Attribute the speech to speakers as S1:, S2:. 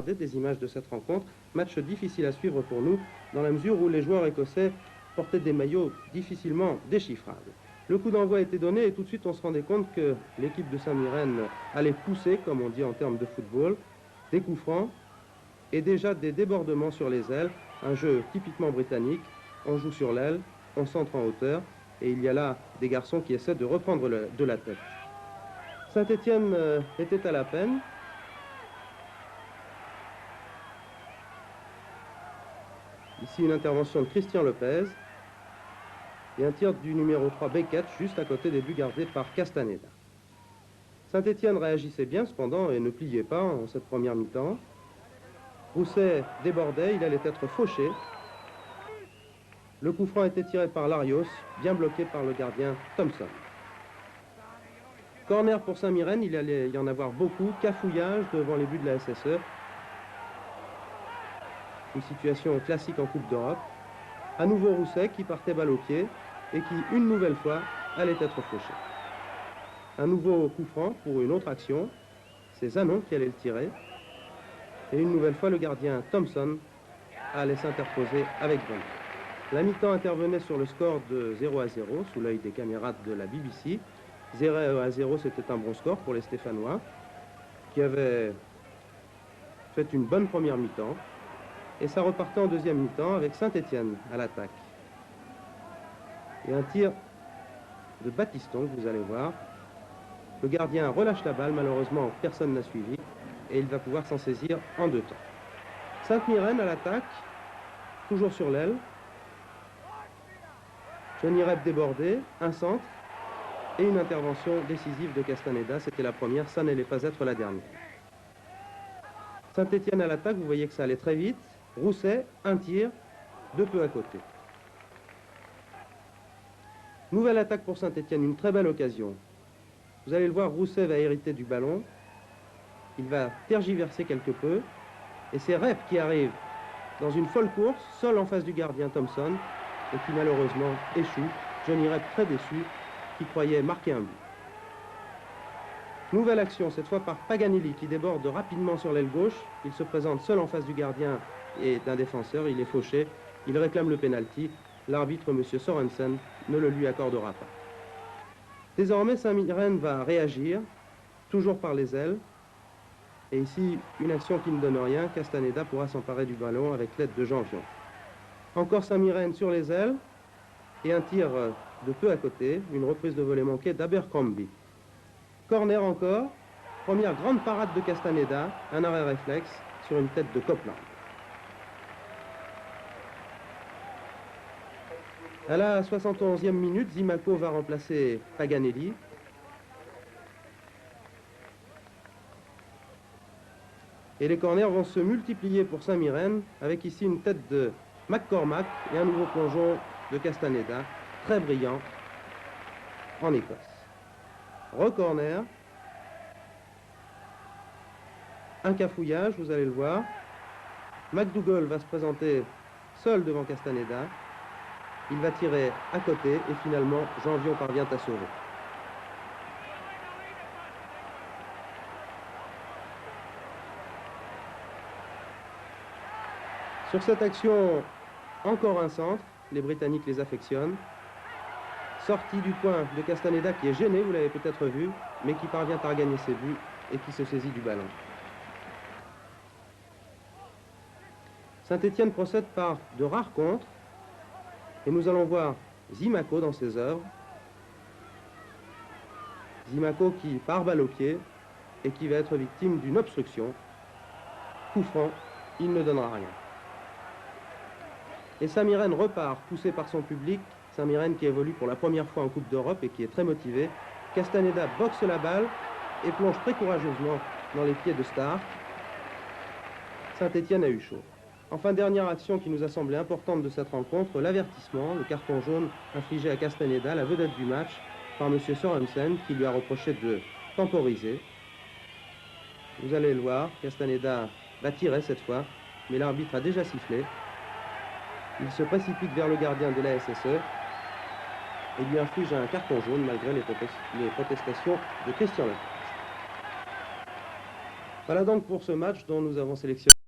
S1: regarder des images de cette rencontre. Match difficile à suivre pour nous, dans la mesure où les joueurs écossais portaient des maillots difficilement déchiffrables. Le coup d'envoi était donné et tout de suite on se rendait compte que l'équipe de Saint-Mirren allait pousser, comme on dit en termes de football, des coups francs et déjà des débordements sur les ailes, un jeu typiquement britannique. On joue sur l'aile, on centre en hauteur et il y a là des garçons qui essaient de reprendre de la tête. Saint-Étienne était à la peine. Ici une intervention de Christian Lopez et un tir du numéro 3 Beckett juste à côté des buts gardés par Castaneda. Saint-Étienne réagissait bien cependant et ne pliait pas en cette première mi-temps. Rousset débordait, il allait être fauché. Le coup franc était tiré par Larios, bien bloqué par le gardien Thompson. Corner pour Saint-Mirren, il allait y en avoir beaucoup. Cafouillage devant les buts de la SSE. Une situation classique en Coupe d'Europe. À nouveau Rousset qui partait balle au pied et qui, une nouvelle fois, allait être fauché. Un nouveau coup franc pour une autre action. C'est Zanon qui allait le tirer. Et une nouvelle fois, le gardien Thompson allait s'interposer avec bonheur. La mi-temps intervenait sur le score de 0-0, sous l'œil des caméras de la BBC. 0-0, c'était un bon score pour les Stéphanois, qui avaient fait une bonne première mi-temps. Et ça repartait en deuxième mi-temps avec Saint-Étienne à l'attaque. Et un tir de Battiston, que vous allez voir. Le gardien relâche la balle, malheureusement personne n'a suivi, et il va pouvoir s'en saisir en deux temps. Saint-Mirren à l'attaque, toujours sur l'aile. Johnny Rep débordé, un centre et une intervention décisive de Castaneda. C'était la première, ça n'allait pas être la dernière. Saint-Étienne à l'attaque, vous voyez que ça allait très vite. Rousset, un tir, de peu à côté. Nouvelle attaque pour Saint-Étienne, une très belle occasion. Vous allez le voir, Rousset va hériter du ballon. Il va tergiverser quelque peu. Et c'est Rep qui arrive dans une folle course, seul en face du gardien Thompson, et qui malheureusement échoue. Johnny Rep très déçu, qui croyait marquer un but. Nouvelle action, cette fois par Paganelli, qui déborde rapidement sur l'aile gauche. Il se présente seul en face du gardien et d'un défenseur. Il est fauché. Il réclame le pénalty. L'arbitre, M. Sorensen, ne le lui accordera pas. Désormais, Saint-Mirren va réagir, toujours par les ailes. Et ici, une action qui ne donne rien. Castaneda pourra s'emparer du ballon avec l'aide de Janvion. Encore Saint-Mirren sur les ailes. Et un tir de peu à côté. Une reprise de volée manquée d'Abercrombie. Corner encore. Première grande parade de Castaneda. Un arrêt réflexe sur une tête de Copeland. À la 71e minute, Zimaco va remplacer Paganelli. Et les corners vont se multiplier pour Saint-Mirren, avec ici une tête de McCormack et un nouveau plongeon de Castaneda, très brillant, en Écosse. Re-corner. Un cafouillage, vous allez le voir. McDougall va se présenter seul devant Castaneda. Il va tirer à côté et finalement, Janvion parvient à sauver. Sur cette action, encore un centre. Les Britanniques les affectionnent. Sortie du point de Castaneda qui est gêné, vous l'avez peut-être vu, mais qui parvient à regagner ses buts et qui se saisit du ballon. Saint-Étienne procède par de rares contres. Et nous allons voir Zimaco dans ses œuvres. Zimaco qui part balle au pied et qui va être victime d'une obstruction. Coup franc, il ne donnera rien. Et Saint-Mirren repart, poussé par son public. Saint-Mirren qui évolue pour la première fois en Coupe d'Europe et qui est très motivé. Castaneda boxe la balle et plonge très courageusement dans les pieds de Stark. Saint-Étienne a eu chaud. Enfin, dernière action qui nous a semblé importante de cette rencontre, l'avertissement, le carton jaune infligé à Castaneda, la vedette du match, par M. Sorensen, qui lui a reproché de temporiser. Vous allez le voir, Castaneda va tirer cette fois, mais l'arbitre a déjà sifflé. Il se précipite vers le gardien de la SSE et lui inflige un carton jaune malgré les protestations de Christian Lopez. Voilà donc pour ce match dont nous avons sélectionné